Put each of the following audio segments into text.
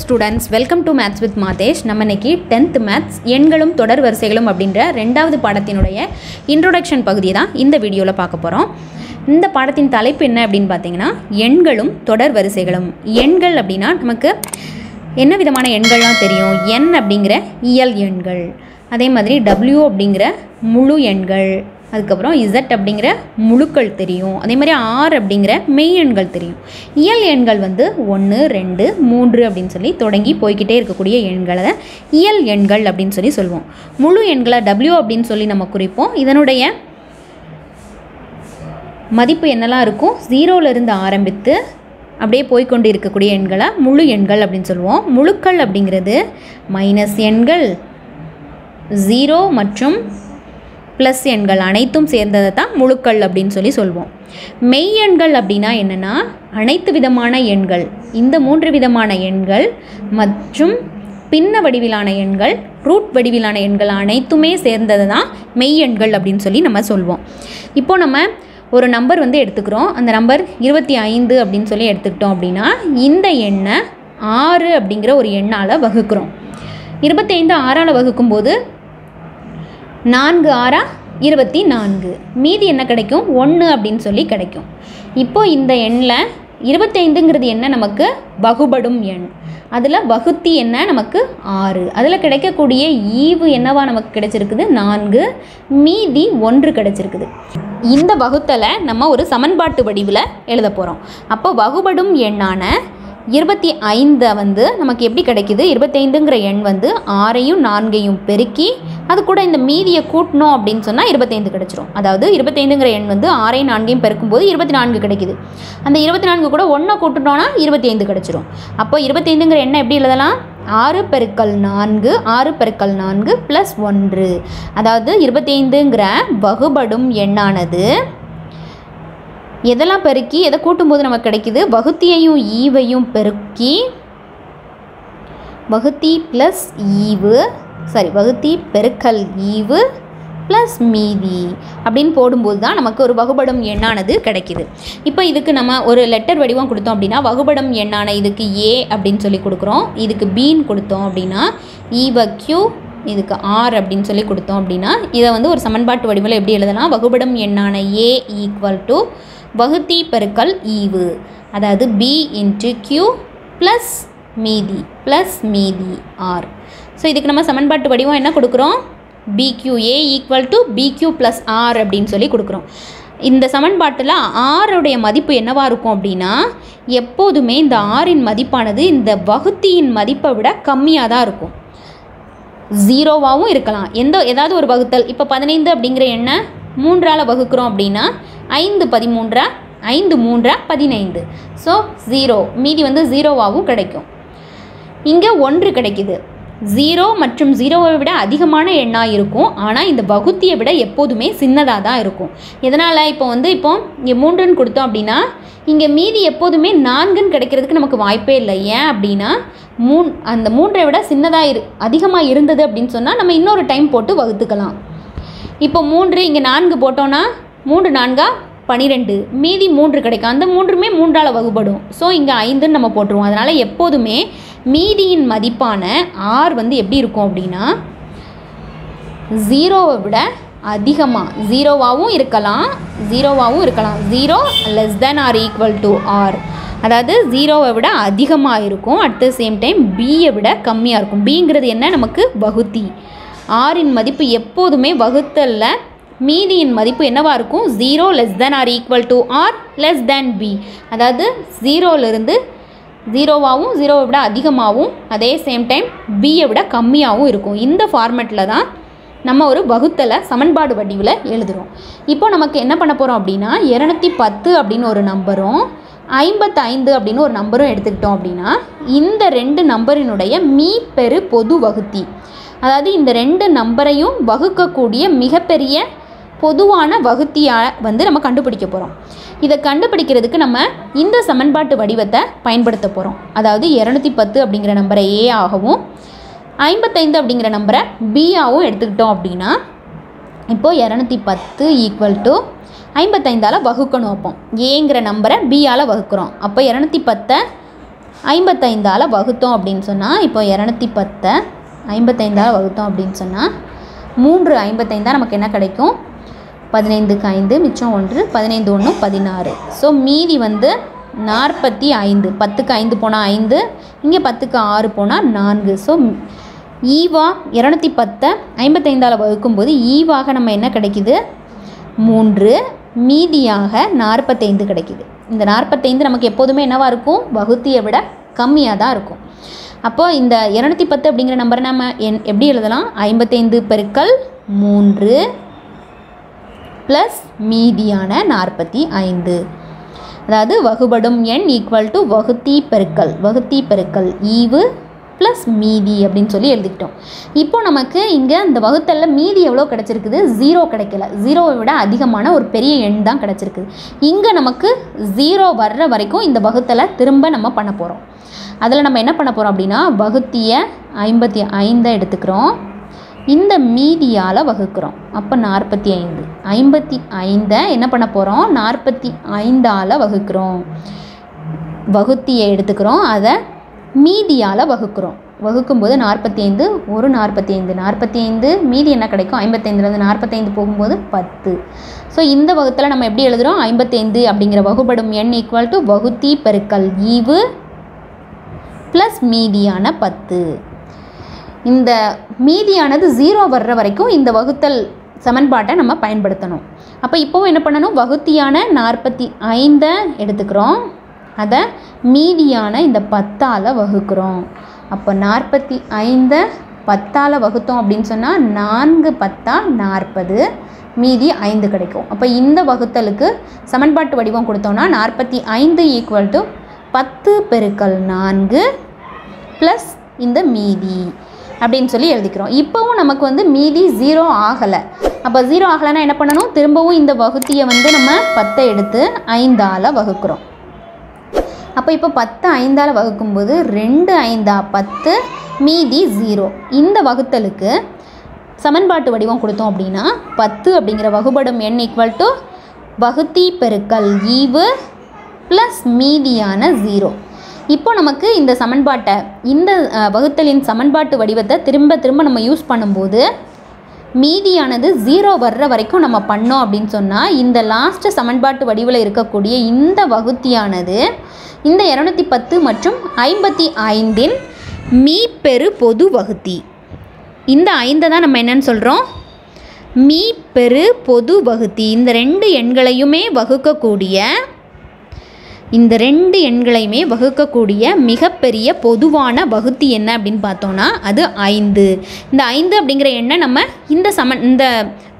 students, welcome to Maths with Mathesh. நம்ம இன்னைக்கு 10th Maths எண்களும் தொடர் வரிசைகளும் அப்படிங்கற இரண்டாவது பாடத்தினுடைய இன்ட்ரோடக்ஷன் பகுதியை தான் இந்த வீடியோல பார்க்க போறோம். இந்த பாடத்தின் தலைப்பு என்ன அப்படினு பாத்தீங்கன்னா எண்களும் தொடர் வரிசைகளும். எண்கள் அப்படினா நமக்கு என்ன விதமான எண்கள்லாம் தெரியும்? n அப்படிங்கற இயல் எண்கள். அதே மாதிரி w அப்படிங்கற முழு எண்கள். அதுக்கு அப்புறம் z அப்படிங்கற முழுக்கள் தெரியும். அதே மாதிரி r அப்படிங்கற மெய் எண்கள் தெரியும். இயல் எண்கள் வந்து 1 2 3 அப்படினு சொல்லி தொடங்கி போய்க்கிட்டே இருக்கக்கூடிய எண்களை இயல் எண்கள் அப்படினு சொல்லி சொல்வோம். முழு எண்களை w அப்படினு சொல்லி நம்ம குறிப்போம். இதனுடைய மதிப்பு என்னலாம் இருக்கும்? 0 ல இருந்து ஆரம்பித்து அப்படியே போய் கொண்டு இருக்கக்கூடிய எண்களை முழு எண்கள் அப்படினு சொல்வோம். முழுக்கள் அப்படிங்கிறது மைனஸ் எண்கள் 0 மற்றும் ப்ளஸ் எண்கள் அனைத்தும் சேர்ந்ததை தான் முழுக்கள் அப்படின்னு சொல்லி சொல்வோம். மெய் எண்கள் அப்படின்னா என்னென்னா அனைத்து விதமான எண்கள், இந்த 3 விதமான எண்கள் மற்றும் பின்ன வடிவிலான எண்கள், ரூட் வடிவிலான எண்கள் அனைத்துமே சேர்ந்ததை தான் மெய் எண்கள் அப்படின்னு சொல்லி நம்ம சொல்வோம். இப்போது நம்ம ஒரு நம்பர் வந்து எடுத்துக்கிறோம். அந்த நம்பர் 25 அப்படின்னு சொல்லி எடுத்துக்கிட்டோம் அப்படின்னா இந்த எண்ணை 6 அப்படிங்கிற ஒரு எண்ணால் வகுக்கிறோம். 25 6ஆல் வகுக்கும்போது 4 6 24, மீதி என்ன கிடைக்கும்? 1 அப்படின்னு சொல்லி கிடைக்கும். இப்போ இந்த எண்ணில் 25ங்கிறது என்ன? நமக்கு வகுபடும் எண். அதில் வகுத்தி என்ன? நமக்கு 6. அதில் கிடைக்கக்கூடிய ஈவு என்னவா நமக்கு கிடைச்சிருக்குது? 4, மீதி 1 கிடைச்சிருக்குது. இந்த வகுத்தலை நம்ம ஒரு சமன்பாட்டு வடிவில் எழுத போகிறோம். அப்போ வகுபடும் எண்ணான 25 வந்து நமக்கு எப்படி கிடைக்குது? 25ங்கிற எண் வந்து 6ஐயும் 4ஐயும் பெருக்கி அது கூட இந்த மீதியை கூட்டணும் அப்படின்னு சொன்னால் 25 கிடைச்சிரும். அதாவது 25ங்கிற எண் வந்து 6ஐயும் 4ஐயும் பெருக்கும்போது 24 கிடைக்குது. அந்த 24 கூட 1 கூட்டினோன்னா 25 கிடைச்சிரும். அப்போ 25ங்கிற எண்ணை எப்படி எழுதலாம்? 6 பெருக்கல் 4 6 பெருக்கல் 4 ப்ளஸ் 1. அதாவது 25ங்கிற வகுபடும் எண்ணானது எதெல்லாம் பெருக்கி எதை கூட்டும்போது நமக்கு கிடைக்குது? வகுத்தியையும் ஈவையும் பெருக்கி வகுத்தி ப்ளஸ் ஈவு, வகுத்தி பெருக்கல் ஈவு ப்ளஸ் மீதி அப்படின்னு போடும்போது தான் நமக்கு ஒரு வகுபடும் எண்ணானது கிடைக்கிது. இப்போ இதுக்கு நம்ம ஒரு லெட்டர் வடிவம் கொடுத்தோம் அப்படின்னா வகுபடும் எண்ணான இதுக்கு ஏ அப்படின்னு சொல்லி கொடுக்குறோம். இதுக்கு பின்னு கொடுத்தோம் அப்படின்னா ஈவ கியூ, இதுக்கு ஆர் அப்படின்னு சொல்லி கொடுத்தோம் அப்படின்னா இதை வந்து ஒரு சமன்பாட்டு வடிவில் எப்படி எழுதலாம்? வகுபடும் எண்ணான ஏ ஈக்குவல் டு வகுத்தி பெருக்கல் ஈவு, அதாவது பி இன்ட்டு கியூ ப்ளஸ் மீதி ஆர். ஸோ இதுக்கு நம்ம சமன்பாட்டு வடிவம் என்ன கொடுக்குறோம்? பிக்யூஏ ஈக்குவல் டு பிக்யூ ப்ளஸ் ஆர் அப்படின்னு சொல்லி கொடுக்குறோம். இந்த சமன்பாட்டில் ஆருடைய மதிப்பு என்னவாக இருக்கும் அப்படின்னா எப்போதுமே இந்த ஆரின் மதிப்பானது இந்த வகுத்தியின் மதிப்பை விட கம்மியாக தான் இருக்கும். 0வாகவும் இருக்கலாம், ஏதாவது ஒரு வகுத்தல். இப்போ 15 அப்படிங்கிற எண்ணை 3ஆல் வகுக்கிறோம் அப்படின்னா 5 13 5 3 15. ஸோ 0, மீதி வந்து 0வாகவும் கிடைக்கும். இங்கே 1 கிடைக்குது. 0 மற்றும் 0வை விட அதிகமான எண்ணாக இருக்கும். ஆனால் இந்த வகுத்தியை விட எப்போதுமே சின்னதாக தான் இருக்கும். எதனால்? இப்போ இங்கே 3ன்னு கொடுத்தோம் அப்படின்னா இங்கே மீதி எப்போதுமே 4ன்னு கிடைக்கிறதுக்கு நமக்கு வாய்ப்பே இல்லை. ஏன் அப்படின்னா அந்த 3ஐ விட சின்னதாக அதிகமாக இருந்தது அப்படின்னு சொன்னால் நம்ம இன்னொரு டைம் போட்டு வகுத்துக்கலாம். இப்போ 3 இங்கே 4 போட்டோன்னா 3 4 12, மீதி 3 கிடைக்கும். அந்த 3மே 3ஆல் வகுப்படும். ஸோ இங்கே 5ன்னு நம்ம போட்டுருவோம். அதனால் எப்போதுமே மீதியின் மதிப்பான ஆர் வந்து எப்படி இருக்கும் அப்படின்னா 0வை விட அதிகமாக, 0வாகவும் இருக்கலாம் 0 less than r equal to r, அதாவது 0வை விட அதிகமாக இருக்கும். அட் த சேம் டைம் பியை விட கம்மியாக இருக்கும். பிங்கிறது என்ன? நமக்கு வகுத்தி. ஆரின் மதிப்பு எப்போதுமே வகுத்தலில் மீதியின் மதிப்பு என்னவாக இருக்கும்? 0 less than r equal to r less than b, அதாவது 0லிருந்து 0வாகவும் 0வை விட அதிகமாகவும் அதே சேம் டைம் பியை விட கம்மியாகவும் இருக்கும். இந்த ஃபார்மேட்டில் தான் நம்ம ஒரு வகுத்தலை சமன்பாடு வடிவில் எழுதுகிறோம். இப்போ நமக்கு என்ன பண்ண போகிறோம் அப்படின்னா 210 அப்படின்னு ஒரு நம்பரும் 55 அப்படின்னு ஒரு நம்பரும் எடுத்துக்கிட்டோம் அப்படின்னா இந்த 2 நம்பரினுடைய மீப்பெரு பொது வகுத்தி, அதாவது இந்த 2 நம்பரையும் வகுக்கக்கூடிய மிகப்பெரிய பொதுவான வகுத்தியாக வந்து நம்ம கண்டுபிடிக்க போகிறோம். இதை கண்டுபிடிக்கிறதுக்கு நம்ம இந்த சமன்பாட்டு வடிவத்தை பயன்படுத்த போகிறோம். அதாவது 210 அப்படிங்கிற நம்பரை ஏ ஆகவும் 55 அப்படிங்கிற நம்பரை பி ஆகவும் எடுத்துக்கிட்டோம் அப்படின்னா இப்போது 210 ஈக்குவல் டு 55ஆல் வகுக்கணும். அப்போ ஏங்கிற நம்பரை பியால் வகுக்கிறோம். அப்போ 210 55ஆல் வகுத்தோம் அப்படின்னு சொன்னால், இப்போ 210 55ஆல் வகுத்தோம் அப்படின்னு சொன்னால் 3 55 நமக்கு என்ன கிடைக்கும்? 15க்கு 5 மிச்சம் 1 15 1 16. ஸோ மீதி வந்து 45. 10க்கு 5 போனால் 5, இங்கே 10க்கு 6 போனால் 4. ஸோ ஈவா 210 55ஆல் வகுக்கும்போது ஈவாக நம்ம என்ன கிடைக்குது? 3. மீதியாக 45 கிடைக்குது. இந்த 45 நமக்கு எப்போதுமே என்னவாக இருக்கும்? வகுத்தியை விட கம்மியாக தான் இருக்கும். அப்போது இந்த 210 அப்படிங்கிற நம்பரை நம்ம எப்படி எழுதலாம்? 55 பெருக்கல் 3 ப்ளஸ் மீதியான 45. அதாவது வகுபடும் எண் ஈக்குவல் டு வகுத்தி பெருக்கல் ஈவு ப்ளஸ் மீதி அப்படின்னு சொல்லி எழுதிக்கிட்டோம். இப்போ நமக்கு இங்கே இந்த வகுத்தலில் மீதி எவ்வளோ கிடச்சிருக்குது? 0 கிடைக்கல. 0வை விட அதிகமான ஒரு பெரிய எண் தான் கிடச்சிருக்குது. இங்கே நமக்கு 0 வர்ற வரைக்கும் இந்த வகுத்தலை திரும்ப நம்ம பண்ண போகிறோம். அதில் நம்ம என்ன பண்ண போகிறோம் அப்படின்னா, வகுத்திய 55 எடுத்துக்கிறோம், இந்த மீதியால் வகுக்கிறோம். அப்போ 45. 55 என்ன பண்ண போகிறோம்? 45ஆல் வகுக்கிறோம். வகுத்தியை எடுத்துக்கிறோம், அதை மீதியால் வகுக்கிறோம். வகுக்கும்போது 45 ஒரு 45 மீதி என்ன கிடைக்கும்? 55லேருந்து 45 போகும்போது 10. ஸோ இந்த வகுத்தில் நம்ம எப்படி எழுதுகிறோம்? 55 அப்படிங்கிற வகுபடும் எண் ஈக்குவல் டு வகுத்தி பெருக்கல் ஈவு ப்ளஸ் மீதியான 10. இந்த மீதியானது 0 வர்ற வரைக்கும் இந்த வகுத்தல் சமன்பாட்டை நம்ம பயன்படுத்தணும். அப்போ இப்போவும் என்ன பண்ணணும்? வகுத்தியான 45 எடுத்துக்கிறோம், அதை மீதியான இந்த 10ஆல் வகுக்கிறோம். அப்போ 45 10ஆல் வகுத்தோம் அப்படின்னு சொன்னால் 4 10 40, மீதி 5 கிடைக்கும். அப்போ இந்த வகுத்தலுக்கு சமன்பாட்டு வடிவம் கொடுத்தோன்னா 45 ஈக்குவல் டு 10 பெருக்கல் 4 ப்ளஸ் இந்த மீதி அப்படின்னு சொல்லி எழுதிக்கிறோம். இப்போவும் நமக்கு வந்து மீதி 0 ஆகலை. அப்போ 0 ஆகலைன்னா என்ன பண்ணணும்? திரும்பவும் இந்த வகுத்தியை வந்து நம்ம 10 எடுத்து 5ஆல் வகுக்கிறோம். அப்போ இப்போ 10 5ஆல் வகுக்கும்போது 2 5 10, மீதி 0. இந்த வகுத்தலுக்கு சமன்பாட்டு வடிவம் கொடுத்தோம் அப்படின்னா 10 அப்படிங்கிற வகுபடும் எண் ஈக்குவல் டு வகுத்தி பெருக்கல் ஈவு ப்ளஸ் மீதியான 0. இப்போ நமக்கு இந்த சமன்பாட்டை, இந்த வகுத்தலின் சமன்பாட்டு வடிவத்தை திரும்ப நம்ம யூஸ் பண்ணும்போது மீதியானது 0 வர்ற வரைக்கும் நம்ம பண்ணோம் அப்படின்னு சொன்னால், இந்த லாஸ்ட்டு சமன்பாட்டு வடிவில் இருக்கக்கூடிய இந்த வகுத்தியானது இந்த 210 மற்றும் 55இன் மீப்பெரு பொது வகுத்தி. இந்த 5 தான் நம்ம என்னன்னு சொல்கிறோம்? மீப்பெரு பொது வகுத்தி. இந்த 2 எண்களையுமே வகுக்கக்கூடிய மிகப்பெரிய பொதுவான வகுத்தி என்ன அப்படின்னு பார்த்தோன்னா அது 5. இந்த 5 அப்படிங்கிற எண்ணை நம்ம இந்த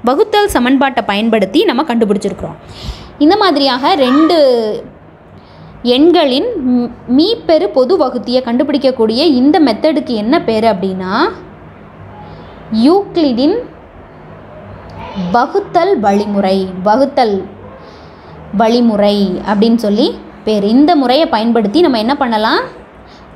வகுத்தல் சமன்பாட்டை பயன்படுத்தி நம்ம கண்டுபிடிச்சிருக்கிறோம். இந்த மாதிரியாக 2 எண்களின் மீப்பெரு பொது வகுத்தியை கண்டுபிடிக்கக்கூடிய இந்த மெத்தடுக்கு என்ன பேர் அப்படின்னா யூக்ளிடின் வகுத்தல் வழிமுறை அப்படின்னு சொல்லி பேர். இந்த முறையை பயன்படுத்தி நம்ம என்ன பண்ணலாம்?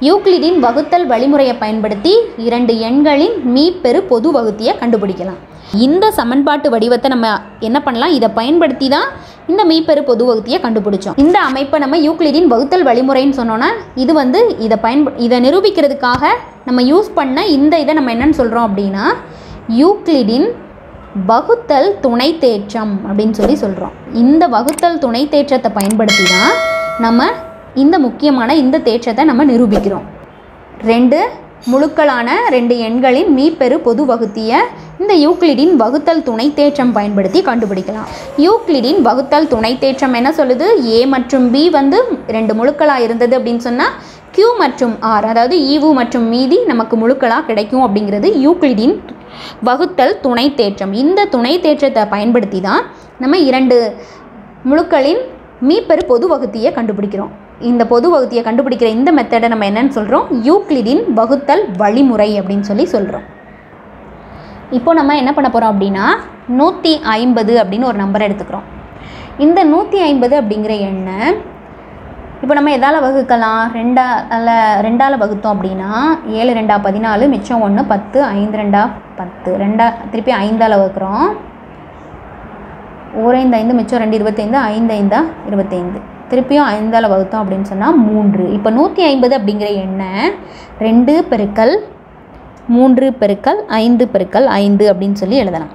யூக்ளிடின் வகுத்தல் வழிமுறையை பயன்படுத்தி 2 எண்களின் மீப்பெரு பொது வகுத்தியை கண்டுபிடிக்கலாம். இந்த சமன்பாட்டு வடிவத்தை நம்ம என்ன பண்ணலாம்? இதை பயன்படுத்தி தான் இந்த மீப்பெரு பொது வகுத்தியை கண்டுபிடிச்சோம். இந்த அமைப்பை நம்ம யூக்ளிடின் வகுத்தல் வழிமுறைன்னு சொன்னோன்னா, இது வந்து இதை நிரூபிக்கிறதுக்காக நம்ம யூஸ் பண்ண இதை நம்ம என்னன்னு சொல்கிறோம் அப்படின்னா யூக்ளிடின் வகுத்தல் துணை தேற்றம் அப்படின்னு சொல்லி சொல்கிறோம். இந்த வகுத்தல் துணை தேற்றத்தை பயன்படுத்தி தான் நம்ம இந்த முக்கியமான இந்த தேற்றத்தை நம்ம நிரூபிக்கிறோம். 2 முழுக்களான 2 எண்களின் மீப்பெரு பொது வகுத்தியை இந்த யூக்ளிடின் வகுத்தல் துணை தேற்றம் பயன்படுத்தி கண்டுபிடிக்கலாம். யூக்ளிடின் வகுத்தல் துணை தேற்றம் என்ன சொல்லுது? A மற்றும் B வந்து 2 முழுக்களாக இருந்தது அப்படின்னு சொன்னால் Q மற்றும் R, அதாவது ஈவு மற்றும் மீதி நமக்கு முழுக்களாக கிடைக்கும் அப்படிங்கிறது யூக்ளிடின் வகுத்தல் துணை தேற்றம். இந்த துணை தேற்றத்தை பயன்படுத்தி தான் நம்ம 2 முழுக்களின் மீப்பெரு பொது வகுத்தியை கண்டுபிடிக்கிறோம். இந்த பொது வகுத்தியை கண்டுபிடிக்கிற இந்த மெத்தடை நம்ம என்னன்னு சொல்கிறோம்? யூக்ளிடின் வகுத்தல் வழிமுறை அப்படின்னு சொல்லி சொல்கிறோம். இப்போ நம்ம என்ன பண்ண போகிறோம் அப்படின்னா 150 அப்படின்னு ஒரு நம்பரை எடுத்துக்கிறோம். இந்த 150 அப்படிங்கிற எண்ணை இப்போ நம்ம எதால் வகுக்கலாம்? 2ஆல் வகுத்தோம் அப்படின்னா 7 2 14, மிச்சம் 1 10, 5 2 10, திருப்பி 5ஆல் வகுக்கிறோம். 1 5 5, மிச்சம் 2 25, 5 5 25, திருப்பியும் 5ஆல் வகுத்தோம் அப்படின்னு சொன்னால் 3. இப்போ 150 அப்படிங்கிற எண்ணை 2 பெருக்கல் 3 பெருக்கல் 5 பெருக்கல் 5 அப்படின்னு சொல்லி எழுதலாம்.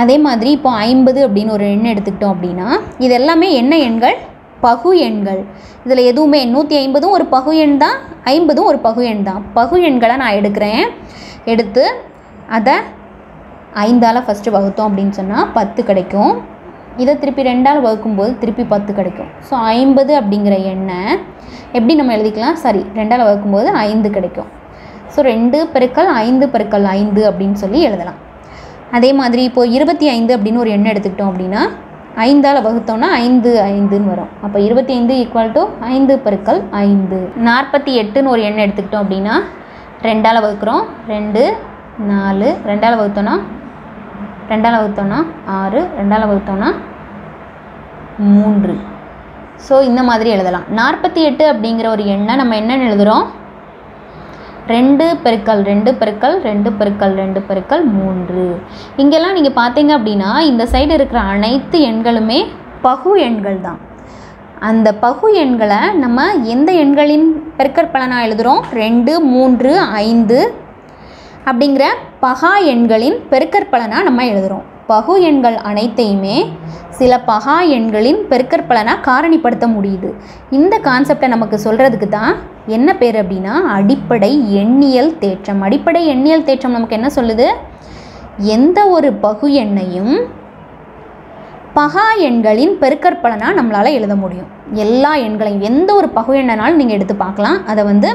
அதே மாதிரி இப்போ 50 அப்படின்னு ஒரு எண் எடுத்துக்கிட்டோம் அப்படின்னா இது எல்லாமே என்ன எண்கள்? பகு எண்கள். இதில் எதுவுமே 150 ஒரு பகு எண் தான், 50 ஒரு பகு எண் தான். பகு எண்களை நான் எடுக்கிறேன். எடுத்து அதை 5ஆல் ஃபஸ்ட்டு வகுத்தோம் அப்படின்னு சொன்னால் 10 கிடைக்கும். இதை திருப்பி 2ஆல் வகுக்கும்போது திருப்பி 10 கிடைக்கும். ஸோ 50 அப்படிங்கிற எண்ணை எப்படி நம்ம எழுதிக்கலாம்? சரி, 2ஆல் வகுக்கும்போது 5 கிடைக்கும். ஸோ 2 பெருக்கல் 5 பெருக்கல் 5 அப்படின்னு சொல்லி எழுதலாம். அதே மாதிரி இப்போது 25 அப்படின்னு ஒரு எண்ணை எடுத்துக்கிட்டோம் அப்படின்னா 5ஆல் வகுத்தோம்னா 5 5ன்னு வரும். அப்போ 25 = 5 பெருக்கல் 5. 48ன்னு ஒரு எண்ணை எடுத்துக்கிட்டோம் அப்படின்னா 2ஆல் வகுக்கிறோம். 2 4, 2ஆல் வகுத்தோன்னா 6, 2ஆல் வகுத்தோன்னா 3. ஸோ இந்த மாதிரி எழுதலாம். 48 அப்படிங்கிற ஒரு எண்ணை நம்ம என்னென்னு எழுதுகிறோம்? 2 பெருக்கல் 2 பெருக்கல் 2 பெருக்கல் 2 பெருக்கல் 3. இங்கெல்லாம் நீங்கள் பார்த்தீங்க அப்படின்னா இந்த சைடு இருக்கிற அனைத்து எண்களுமே பகு எண்கள் தான். அந்த பகு எண்களை நம்ம எந்த எண்களின் பெருக்கற்பலனாக எழுதுகிறோம்? 2 3 5 அப்படிங்கிற பகா எண்களின் பெருக்கற்பலனாக நம்ம எழுதுகிறோம். பகு எண்கள் அனைத்தையுமே சில பகா எண்களின் பெருக்கற்பலனாக காரணிப்படுத்த முடியுது. இந்த கான்செப்டை நமக்கு சொல்கிறதுக்கு தான் என்ன பேர் அப்படின்னா அடிப்படை எண்ணியல் தேற்றம். அடிப்படை எண்ணியல் தேற்றம் நமக்கு என்ன சொல்லுது? எந்த ஒரு பகு எண்ணையும் பகா எண்களின் பெருக்கற்பலனாக நம்மளால் எழுத முடியும். எல்லா எண்களையும் எந்த ஒரு பகு எண்ணனாலும் நீங்கள் எடுத்து பார்க்கலாம். அதை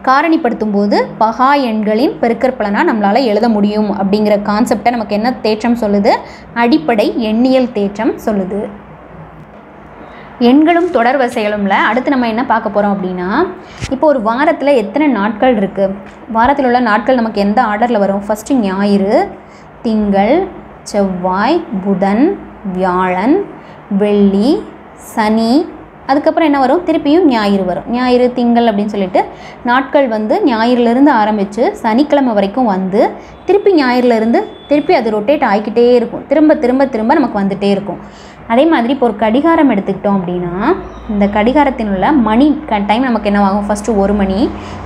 காரணிப்படுத்தும் போது பகா எண்களின் பெருக்கற்பலனாக நம்மளால் எழுத முடியும் அப்படிங்கிற கான்செப்டை நமக்கு என்ன தேற்றம் சொல்லுது? அடிப்படை எண்ணியல் தேற்றம் சொல்லுது. எண்களும் தொடர் வரிசைகளும்ல அடுத்து நம்ம என்ன பார்க்க போகிறோம் அப்படின்னா, இப்போ ஒரு வாரத்தில் எத்தனை நாட்கள் இருக்குது? வாரத்தில் உள்ள நாட்கள் நமக்கு எந்த ஆர்டரில் வரும்? ஃபஸ்ட்டு ஞாயிறு, திங்கள், செவ்வாய், புதன், வியாழன், வெள்ளி, சனி, அதுக்கப்புறம் என்ன வரும்? திருப்பியும் ஞாயிறு வரும். ஞாயிறு, திங்கள் அப்படின்னு சொல்லிட்டு நாட்கள் ஞாயிறுலேருந்து ஆரம்பித்து சனிக்கிழமை வரைக்கும் திருப்பி ஞாயிறுலேருந்து திருப்பி அது ரொட்டேட் ஆகிக்கிட்டே இருக்கும். திரும்ப திரும்ப திரும்ப நமக்கு வந்துகிட்டே இருக்கும். அதே மாதிரி இப்போ ஒரு கடிகாரம் எடுத்துக்கிட்டோம் அப்படின்னா இந்த கடிகாரத்தில் உள்ள மணி டைம் நமக்கு என்னவாகும்? ஃபஸ்ட்டு 1 மணி,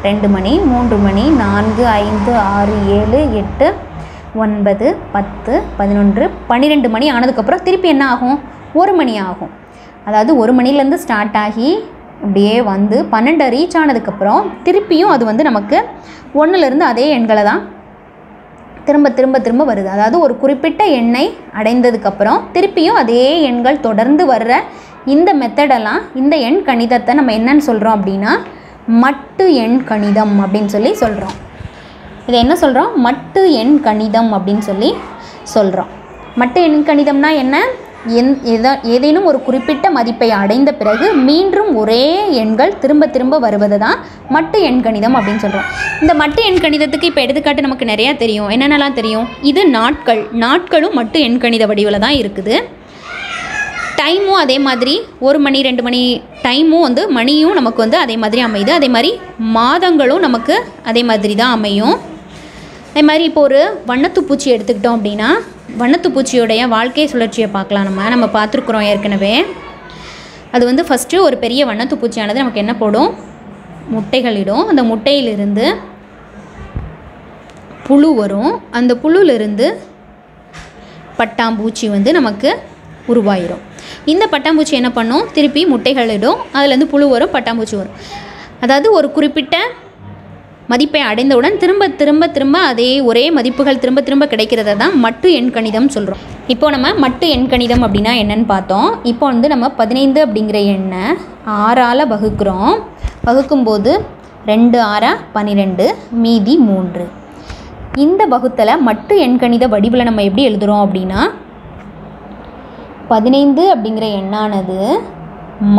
2 மணி, 3 மணி, 4, 5, 6, 7, 8, 9, 10, 11, 12 மணி ஆனதுக்கப்புறம் திருப்பி என்ன ஆகும்? 1 மணி ஆகும். அதாவது 1 மணிலேருந்து ஸ்டார்ட் ஆகி அப்படியே 12 ரீச் ஆனதுக்கப்புறம் திருப்பியும் அது நமக்கு 1லேருந்து அதே எண்களை தான் திரும்ப திரும்ப திரும்ப வருது. அதாவது ஒரு குறிப்பிட்ட எண்ணை அடைந்ததுக்கப்புறம் திருப்பியும் அதே எண்கள் தொடர்ந்து வர்ற இந்த மெத்தடெல்லாம் இந்த எண் கணிதத்தை நம்ம என்னன்னு சொல்கிறோம் அப்படின்னா மட்டு எண் கணிதம் அப்படின்னு சொல்லி சொல்கிறோம். இதை என்ன சொல்கிறோம்? மட்டு எண் கணிதம் அப்படின்னு சொல்லி சொல்கிறோம். மட்டு எண் கணிதம்னா என்ன? ஏதேனும் ஒரு குறிப்பிட்ட மதிப்பை அடைந்த பிறகு மீண்டும் ஒரே எண்கள் திரும்ப திரும்ப வருவது தான் மட்டு எண் கணிதம் அப்படின்னு சொல்கிறோம். இந்த மட்டு எண் கணிதத்துக்கு இப்போ எடுத்துக்காட்டு நமக்கு நிறையா தெரியும். என்னென்னலாம் தெரியும்? இது நாட்களும் மட்டு எண் கணித வடிவில் தான் இருக்குது. டைமும் அதே மாதிரி 1 மணி 2 மணி டைமும் மணியும் நமக்கு அதே மாதிரி அமையுது. அதே மாதிரி மாதங்களும் நமக்கு அதே மாதிரி தான் அமையும். அதே மாதிரி இப்போ ஒரு வண்ணத்துப்பூச்சி எடுத்துக்கிட்டோம் அப்படின்னா வண்ணத்துப்பூச்சியோடைய வாழ்க்கை சுழற்சியை பார்க்கலாம். நம்ம பார்த்துருக்குறோம் ஏற்கனவே. அது ஃபஸ்ட்டு ஒரு பெரிய வண்ணத்துப்பூச்சியானது நமக்கு என்ன போடும்? முட்டைகளிடும். அந்த முட்டையிலிருந்து புழு வரும். அந்த புழுவிலிருந்து பட்டாம்பூச்சி நமக்கு உருவாயிரும். இந்த பட்டாம்பூச்சி என்ன பண்ணும்? திருப்பி முட்டைகளிடும். அதுலேருந்து புழு வரும், பட்டாம்பூச்சி வரும். அதாவது ஒரு குறிப்பிட்ட மதிப்பை அடைந்தவுடன் திரும்ப திரும்ப திரும்ப அதே ஒரே மதிப்புகள் திரும்ப திரும்ப கிடைக்கிறத தான் மட்டு எண் கணிதம் சொல்கிறோம். இப்போது நம்ம மட்டு எண் கணிதம் அப்படின்னா என்னென்னு பார்த்தோம். இப்போ நம்ம 15 அப்படிங்கிற எண்ணை 6ஆல் வகுக்கிறோம். வகுக்கும்போது 2 6 12, மீதி 3. இந்த வகுத்தலை மட்டு எண் கணித வடிவில் நம்ம எப்படி எழுதுகிறோம் அப்படின்னா 15 அப்படிங்கிற எண்ணானது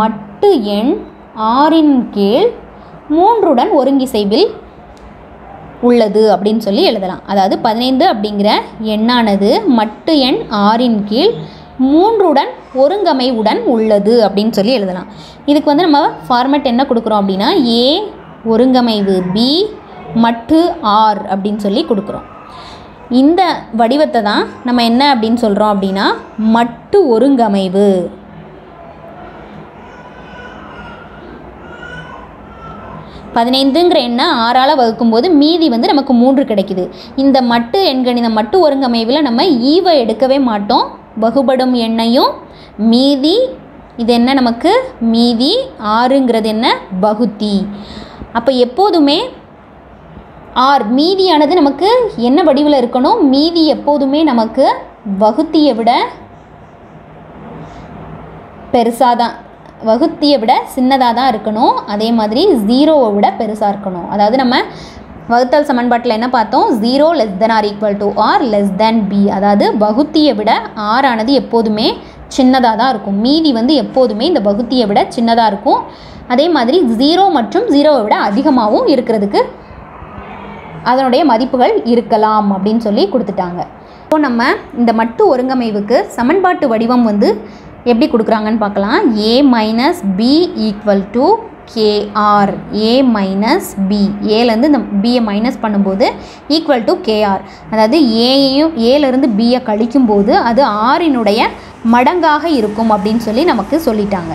மட்டு எண் 6ன் கீழ் 3உடன் ஒருங்கிசைவில் உள்ளது அப்படின்னு சொல்லி எழுதலாம். அதாவது 15 அப்படிங்கிற எண்ணானது மட்டு எண் 6ன் கீழ் 3உடன் ஒருங்கமைவுடன் உள்ளது அப்படின்னு சொல்லி எழுதலாம். இதுக்கு நம்ம ஃபார்மேட் என்ன கொடுக்குறோம் அப்படின்னா A ஒருங்கமைவு B மட்டு R அப்படின்னு சொல்லி கொடுக்குறோம். இந்த வடிவத்தை தான் நம்ம என்ன அப்படின்னு சொல்கிறோம் அப்படின்னா மட்டு ஒருங்கமைவு. 15ங்கிற எண்ணை 6ஆல் வகுக்கும்போது மீதி வந்து நமக்கு 3 கிடைக்குது. இந்த மட்டு எண்கணிதம் மட்டு ஒருங்கமைவில் நம்ம ஈவை எடுக்கவே மாட்டோம். வகுபடும் எண்ணையும் மீதி, இது என்ன நமக்கு மீதி, 6ங்கிறது என்ன வகுத்தி. அப்போ எப்போதுமே மீதியானது நமக்கு என்ன வடிவில் இருக்கணும், மீதி எப்போதுமே நமக்கு வகுத்தியை விட பெருசாக தான், வகுத்தியை விட சின்னதாக தான் இருக்கணும். அதே மாதிரி 0வை விட பெருசாக இருக்கணும். அதாவது நம்ம வகுத்தல் சமன்பாட்டில் என்ன பார்த்தோம், 0 <= or b. அதாவது வகுத்தியை விட r ஆனது எப்போதுமே சின்னதாக தான் இருக்கும். மீதி வந்து எப்போதுமே இந்த வகுத்தியை விட சின்னதாக இருக்கும். அதே மாதிரி 0 மற்றும் 0வை விட அதிகமாகவும் இருக்கிறதுக்கு அதனுடைய மதிப்புகள் இருக்கலாம் அப்படின்னு சொல்லி கொடுத்துட்டாங்க. இப்போ நம்ம இந்த மட்டு ஒருங்கமைவுக்கு சமன்பாட்டு வடிவம் வந்து எப்படி கொடுக்குறாங்கன்னு பார்க்கலாம். a - b = kr. a - b, ஏலேருந்து இந்த பியை மைனஸ் பண்ணும்போது =kr. அதாவது ஏலேருந்து பியை கழிக்கும்போது அது ஆறினுடைய மடங்காக இருக்கும் அப்படின்னு சொல்லி நமக்கு சொல்லிட்டாங்க.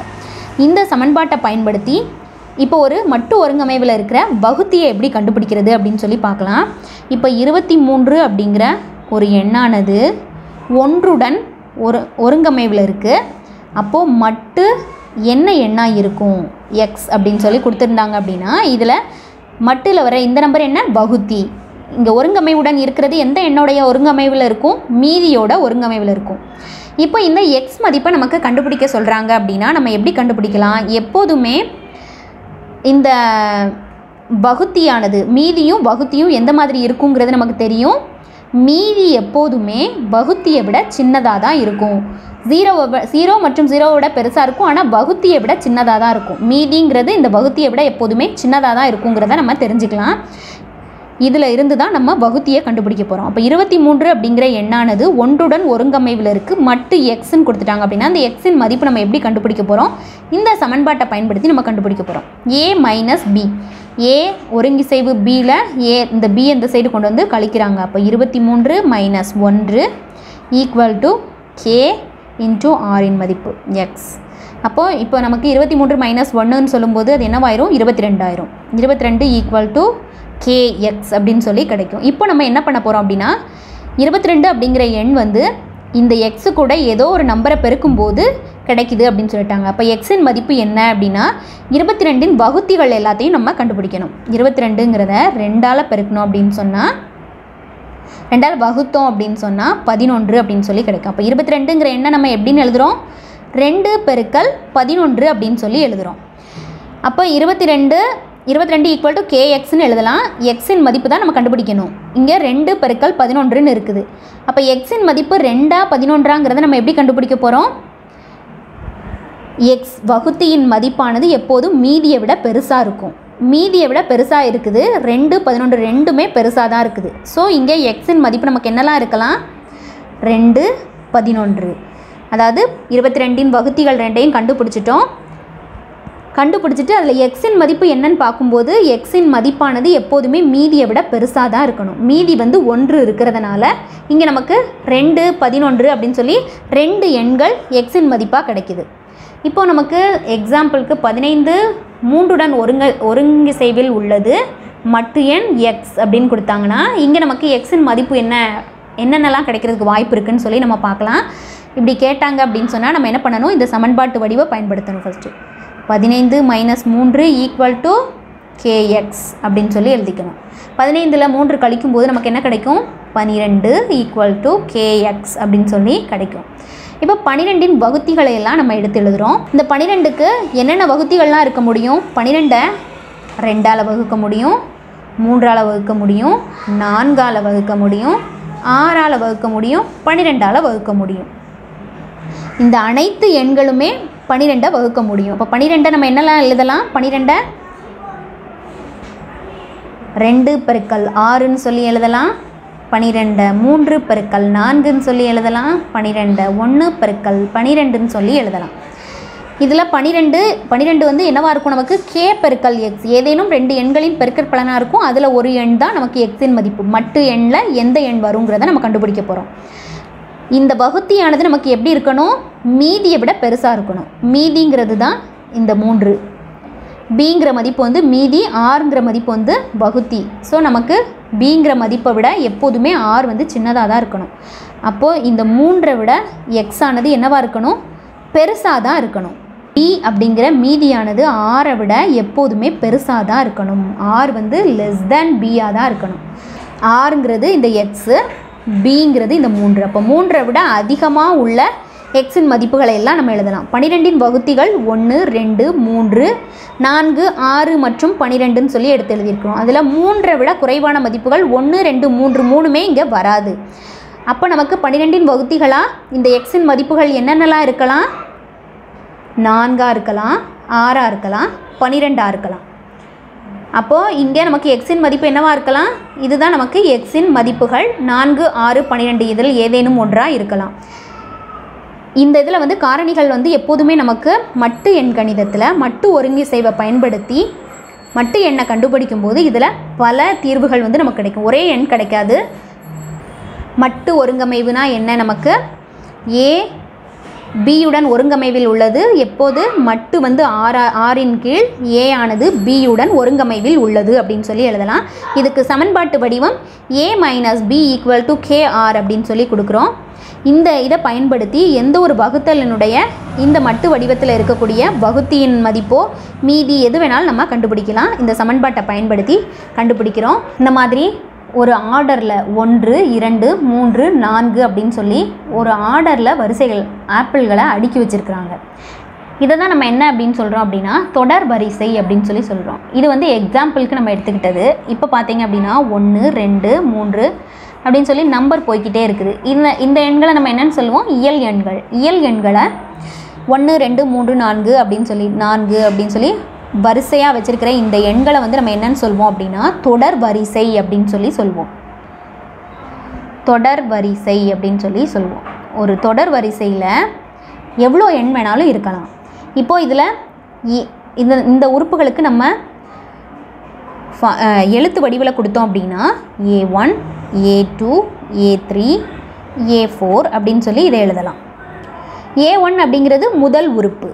இந்த சமன்பாட்டை பயன்படுத்தி இப்போ ஒரு மட்டு ஒருங்கமைவில் இருக்கிற வகுத்தியை எப்படி கண்டுபிடிக்கிறது அப்படின்னு சொல்லி பார்க்கலாம். இப்போ 23 அப்படிங்கிற ஒரு எண்ணானது ஒன்றுடன் ஒருங்கமைவில் இருக்குது. அப்போது மட்டு என்ன எண்ணாக இருக்கும், x அப்படின்னு சொல்லி கொடுத்துருந்தாங்க அப்படின்னா இதில் மட்டில் வர இந்த நம்பர் என்ன வகுத்தி. இங்கே ஒருங்கமைவுடன் இருக்கிறது எந்த எண்ணோடைய ஒருங்கமைவில் இருக்கும், மீதியோட ஒருங்கமைவில் இருக்கும். இப்போ இந்த x மதிப்பை நமக்கு கண்டுபிடிக்க சொல்கிறாங்க அப்படின்னா நம்ம எப்படி கண்டுபிடிக்கலாம், எப்போதுமே இந்த வகுத்தியானது மீதியும் வகுத்தியும் எந்த மாதிரி இருக்குங்கிறது நமக்கு தெரியும். மீதி எப்போதுமே வகுத்தியை விட சின்னதாக தான் இருக்கும். 0 மற்றும் 0வை விட பெருசாக இருக்கும், ஆனால் வகுத்தியை விட சின்னதாக தான் இருக்கும். மீதிங்கிறது இந்த வகுத்தியை விட எப்போதுமே சின்னதாக தான் இருக்குங்கிறத நம்ம தெரிஞ்சுக்கலாம். இதில் இருந்து தான் நம்ம வகுத்தியை கண்டுபிடிக்க போகிறோம். அப்போ 23 அப்படிங்கிற எண்ணானது ஒன்றுடன் ஒருங்கமைவில் இருக்குது. மட்டு எக்ஸ்ன்னு கொடுத்துட்டாங்க அப்படின்னா அந்த எக்ஸின் மதிப்பு நம்ம எப்படி கண்டுபிடிக்க போகிறோம், இந்த சமன்பாட்டை பயன்படுத்தி நம்ம கண்டுபிடிக்க போகிறோம். a - b, a ஒருங்கிசைவு bயில் இந்த b இந்த சைடு கொண்டு வந்து கழிக்கிறாங்க. அப்போ 23 - 1 = k × r இன் மதிப்பு x. அப்போது இப்போ நமக்கு 23 - 1ன்னு சொல்லும்போது அது என்னவாயிரும், 22 ஆயிரும். 22 = kx அப்படின்னு சொல்லி கிடைக்கும். இப்போ நம்ம என்ன பண்ண போகிறோம் அப்படின்னா 22 அப்படிங்கிற எண் வந்து இந்த எக்ஸு கூட ஏதோ ஒரு நம்பரை பெருக்கும்போது கிடைக்குது அப்படின்னு சொல்லிட்டாங்க. அப்போ எக்ஸின் மதிப்பு என்ன அப்படின்னா 22இன் வகுத்திகள் எல்லாத்தையும் நம்ம கண்டுபிடிக்கணும். 22ங்கிறத 2ஆல் பெருக்கணும் அப்படின்னு சொன்னால், 2ஆல் வகுத்தோம் அப்படின்னு சொன்னால் 11 அப்படின்னு சொல்லி கிடைக்கும். அப்போ 22ங்கிற எண்ணை நம்ம எப்படின்னு எழுதுகிறோம், 2 × 11 அப்படின்னு சொல்லி எழுதுகிறோம். அப்போ 22 = kxன்னு எழுதலாம். எக்ஸின் மதிப்பு தான் நம்ம கண்டுபிடிக்கணும். இங்கே 2 × 11ன்னு இருக்குது. அப்போ எக்ஸின் மதிப்பு 2ஆ 11ஆங்கிறத நம்ம எப்படி கண்டுபிடிக்க போகிறோம், எக்ஸ் வகுத்தியின் மதிப்பானது எப்போதும் மீதியை விட பெருசாக இருக்கும். மீதியை விட பெருசாக இருக்குது, 2 11 ரெண்டுமே பெருசாக தான் இருக்குது. ஸோ இங்கே எக்ஸின் மதிப்பு நமக்கு என்னெல்லாம் இருக்கலாம், 2 11. அதாவது 22இன் வகுத்திகள் ரெண்டையும் கண்டுபிடிச்சிட்டு அதில் எக்ஸின் மதிப்பு என்னன்னு பார்க்கும்போது எக்ஸின் மதிப்பானது எப்போதுமே மீதியை விட பெருசாக தான் இருக்கணும். மீதி வந்து 1 இருக்கிறதுனால இங்கே நமக்கு 2 11 அப்படின்னு சொல்லி 2 எண்கள் எக்ஸின் மதிப்பாக கிடைக்குது. இப்போது நமக்கு எக்ஸாம்பிளுக்கு 15 3உடன் ஒருங்கிசைவில் உள்ளது மட்டு எண் எக்ஸ் அப்படின்னு கொடுத்தாங்கன்னா இங்கே நமக்கு எக்ஸின் மதிப்பு என்னென்னலாம் கிடைக்கிறதுக்கு வாய்ப்பு இருக்குதுன்னு சொல்லி நம்ம பார்க்கலாம். இப்படி கேட்டாங்க அப்படின்னு சொன்னால் நம்ம என்ன பண்ணணும், இந்த சமன்பாட்டு வடிவை பயன்படுத்தணும். ஃபஸ்ட்டு 15 - 3 = kx அப்படின்னு சொல்லி எழுதிக்கணும். 15ல் 3 கழிக்கும்போது நமக்கு என்ன கிடைக்கும், 12 = kx அப்படின்னு சொல்லி கிடைக்கும். இப்போ 12இன் வகுத்திகளை எல்லாம் நம்ம எடுத்து எழுதுகிறோம். இந்த 12க்கு என்னென்ன வகுத்திகள்லாம் இருக்க முடியும், 12ஐ 2ஆல் வகுக்க முடியும், 3ஆல் வகுக்க முடியும், 4ஆல் வகுக்க முடியும், 6ஆல் வகுக்க முடியும், 12ஆல் வகுக்க முடியும். இந்த அனைத்து எண்களுமே 12 வகுக்க முடியும். இப்போ 12 நம்ம என்னெல்லாம் எழுதலாம், 12 2 × 6ன்னு சொல்லி எழுதலாம், 12 3 × 4ன்னு சொல்லி எழுதலாம், 12 1 × 12ன்னு சொல்லி எழுதலாம். இதில் 12 வந்து என்னவாக இருக்கும், நமக்கு k × x, ஏதேனும் 2 எண்களின் பெருக்கற் பலனாக இருக்கும். அதில் ஒரு எண் தான் நமக்கு எக்ஸின் மதிப்பு. மட்டு எண்ணில் எந்த எண் வருங்கிறத நம்ம கண்டுபிடிக்க போகிறோம். இந்த வகுத்தியானது நமக்கு எப்படி இருக்கணும், மீதியை விட பெருசாக இருக்கணும். மீதிங்கிறது தான் இந்த 3. பிங்கிற மதிப்பு வந்து மீதி, ஆறுங்கிற மதிப்பு வந்து வகுத்தி. ஸோ நமக்கு பிங்கிற மதிப்பை விட எப்போதுமே ஆர் வந்து சின்னதாக தான் இருக்கணும். அப்போது இந்த 3ஐ விட எக்ஸ் ஆனது என்னவாக இருக்கணும்? பெருசாக தான் இருக்கணும். பி அப்படிங்கிற மீதியானது ஆரை விட எப்போதுமே பெருசாக தான் இருக்கணும். ஆர் வந்து லெஸ் தேன் பியாக தான் இருக்கணும். ஆறுங்கிறது இந்த எக்ஸு, பிங்கிறது இந்த 3. அப்போ 3ஐ விட அதிகமாக உள்ள எக்ஸின் மதிப்புகளை எல்லாம் நம்ம எழுதலாம். 12இன் வகுத்திகள் 1, 2, 3, 4, 6 மற்றும் 12ன்னு சொல்லி எடுத்து எழுதியிருக்கிறோம். அதில் 3ஐ விட குறைவான மதிப்புகள் 1, 2, 3 மூணுமே இங்கே வராது. அப்போ நமக்கு 12இன் வகுத்திகளாக இந்த எக்ஸின் மதிப்புகள் என்னென்னலாம் இருக்கலாம்? 4ஆக இருக்கலாம், 6ஆக இருக்கலாம், 12ஆக இருக்கலாம். அப்போது இங்கே நமக்கு எக்ஸின் மதிப்பு என்னவாக இருக்கலாம்? இதுதான் நமக்கு எக்ஸின் மதிப்புகள் 4, 6, 12 இதில் ஏதேனும் ஒன்றாக இருக்கலாம். இந்த இதில் வந்து காரணிகள் வந்து எப்போதுமே நமக்கு மட்டு எண் கணிதத்தில் மட்டு ஒருங்கிசைவை பயன்படுத்தி மட்டு எண்ணை கண்டுபிடிக்கும் போது இதில் பல தீர்வுகள் வந்து நமக்கு கிடைக்கும். ஒரே எண் கிடைக்காது. மட்டு ஒருங்கமைவுனா என்ன? நமக்கு ஏ பியுடன் ஒருங்கமைவில் உள்ளது. எப்போது மட்டு வந்து ஆறின் கீழ் ஏ ஆனது பியுடன் ஒருங்கமைவில் உள்ளது அப்படின்னு சொல்லி எழுதலாம். இதுக்கு சமன்பாட்டு வடிவம் a minus b equal to kr அப்படின்னு சொல்லி கொடுக்குறோம். இந்த இதை பயன்படுத்தி எந்த ஒரு வகுத்தலினுடைய இந்த மட்டு வடிவத்தில் இருக்கக்கூடிய வகுத்தியின் மதிப்போ மீதி எது வேணாலும் நம்ம கண்டுபிடிக்கலாம். இந்த சமன்பாட்டை பயன்படுத்தி கண்டுபிடிக்கிறோம். இந்த மாதிரி ஒரு ஆர்டரில் 1, 2, 3, 4 அப்படின்னு சொல்லி ஒரு ஆர்டரில் வரிசைகள் ஆப்பிள்களை அடுக்கி வச்சுருக்குறாங்க. இதை தான் நம்ம என்ன அப்படின்னு சொல்கிறோம் அப்படின்னா தொடர் வரிசை அப்படின்னு சொல்லி சொல்கிறோம். இது வந்து எக்ஸாம்பிளுக்கு நம்ம எடுத்துக்கிட்டது. இப்போ பார்த்தீங்க அப்படின்னா 1, 2, 3 அப்படின்னு சொல்லி நம்பர் போய்கிட்டே இருக்குது. இந்த எண்களை நம்ம என்னென்னு சொல்லுவோம்? இயல் எண்கள். இயல் எண்களை 1, 2, 3, 4 அப்படின்னு சொல்லி வரிசையாக வச்சுருக்கிற இந்த எண்களை வந்து நம்ம என்னென்னு சொல்வோம் அப்படின்னா தொடர் வரிசை அப்படின்னு சொல்லி சொல்வோம். தொடர் வரிசை அப்படின்னு சொல்லி சொல்வோம். ஒரு தொடர் வரிசையில் எவ்வளோ எண் வேணாலும் இருக்கலாம். இப்போது இதில் இந்த உறுப்புகளுக்கு நம்ம எழுத்து வடிவில் கொடுத்தோம் அப்படின்னா A1, A2, A3, A4 அப்படின்னு சொல்லி இதை எழுதலாம். A1 அப்படிங்கிறது முதல் உறுப்பு.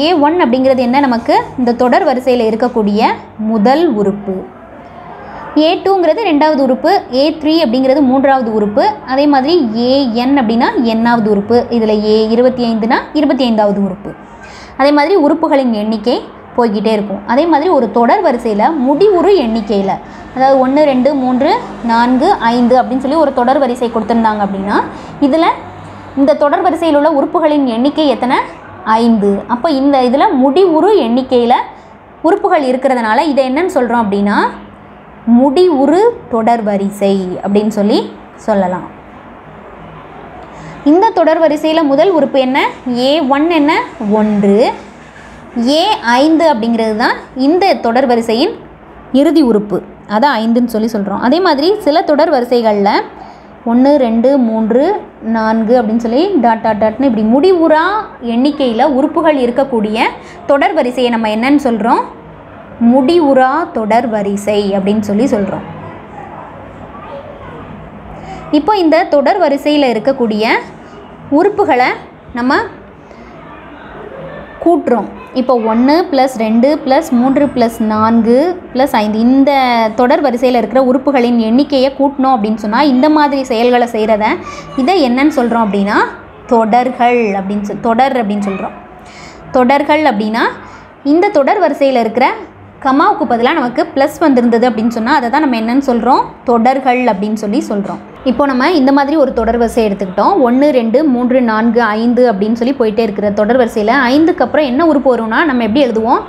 A1 அப்படிங்கிறது என்ன? நமக்கு இந்த தொடர் வரிசையில் இருக்கக்கூடிய முதல் உறுப்பு. A2ங்கிறது ரெண்டாவது உறுப்பு. A3 அப்படிங்கிறது மூன்றாவது உறுப்பு. அதே மாதிரி AN அப்படின்னா எண்ணாவது உறுப்பு. இதில் A25னா 25வது உறுப்பு. அதே மாதிரி உறுப்புகளின் எண்ணிக்கை போய்கிட்டே இருக்கும். அதே மாதிரி ஒரு தொடர் வரிசையில் முடிவுறு எண்ணிக்கையில், அதாவது 1, 2, 3, 4, 5 அப்படின்னு சொல்லி ஒரு தொடர் வரிசை கொடுத்துருந்தாங்க அப்படின்னா இதில் இந்த தொடர் வரிசையில் உள்ள உறுப்புகளின் எண்ணிக்கை எத்தனை? 5. அப்போ இந்த இதில் முடிவுறு எண்ணிக்கையில் உறுப்புகள் இருக்கிறதுனால இதை என்னன்னு சொல்கிறோம் அப்படின்னா முடிவுறு தொடர் வரிசை அப்படின்னு சொல்லி சொல்லலாம். இந்த தொடர் வரிசையில் முதல் உறுப்பு என்ன? A1 என்ன? 1. A5 அப்படிங்கிறது தான் இந்த தொடர் வரிசையின் இறுதி உறுப்பு. அதான் 5ன்னு சொல்லி சொல்கிறோம். அதே மாதிரி சில தொடர் வரிசைகளில் 1, 2, 3, 4 அப்படின்னு சொல்லி டாட்னு இப்படி முடிவுறா எண்ணிக்கையில் உறுப்புகள் இருக்கக்கூடிய தொடர் வரிசையை நம்ம என்னன்னு சொல்கிறோம்? முடிவுறா தொடர் வரிசை அப்படின்னு சொல்லி சொல்கிறோம். இப்போ இந்த தொடர் வரிசையில் இருக்கக்கூடிய உறுப்புகளை நம்ம கூட்டுறோம். இப்போ 1 + 2 + 3 + 4 + 5 இந்த தொடர் வரிசையில் இருக்கிற உறுப்புகளின் எண்ணிக்கையை கூட்டணும் அப்படின்னு சொன்னால் இந்த மாதிரி செயல்களை செய்கிறத இதை என்னன்னு சொல்கிறோம் அப்படின்னா தொடர்கள் அப்படின்னு சொல்கிறோம். தொடர்கள் அப்படின்னா இந்த தொடர் வரிசையில் இருக்கிற கமாவுக்கு பதிலாக நமக்கு ப்ளஸ் வந்திருந்தது அப்படின்னு சொன்னால் அதை தான் நம்ம என்னன்னு சொல்கிறோம்? தொடர்கள் அப்படின்னு சொல்லி சொல்கிறோம். இப்போ நம்ம இந்த மாதிரி ஒரு தொடர் வரிசை எடுத்துக்கிட்டோம். 1, 2, 3, 4, 5 அப்படின்னு சொல்லி போயிட்டே இருக்கிற தொடர் வரிசையில் 5க்கு அப்புறம் என்ன உறுப்பு வரும்னா நம்ம எப்படி எழுதுவோம்?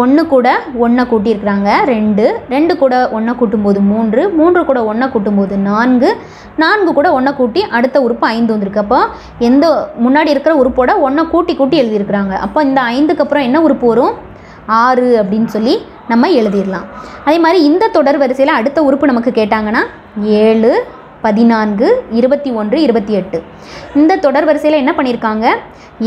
1 கூட 1 கூட்டியிருக்கிறாங்க 2, 2 கூட 1 கூட்டும்போது 3, 3 கூட 1 கூட்டும்போது 4, 4 கூட 1 கூட்டி அடுத்த உறுப்பு 5 வந்திருக்கு. அப்போ எந்த முன்னாடி இருக்கிற உறுப்போட 1 கூட்டி எழுதியிருக்கிறாங்க. அப்போ இந்த 5க்கு அப்புறம் என்ன உறுப்பு வரும்? 6 அப்படின்னு சொல்லி நம்ம எழுதிடலாம். அதே மாதிரி இந்த தொடர் வரிசையில் அடுத்த உறுப்பு நமக்கு கேட்டாங்கன்னா 7, 14, 21, 28. இந்த தொடர் வரிசையில் என்ன பண்ணியிருக்காங்க?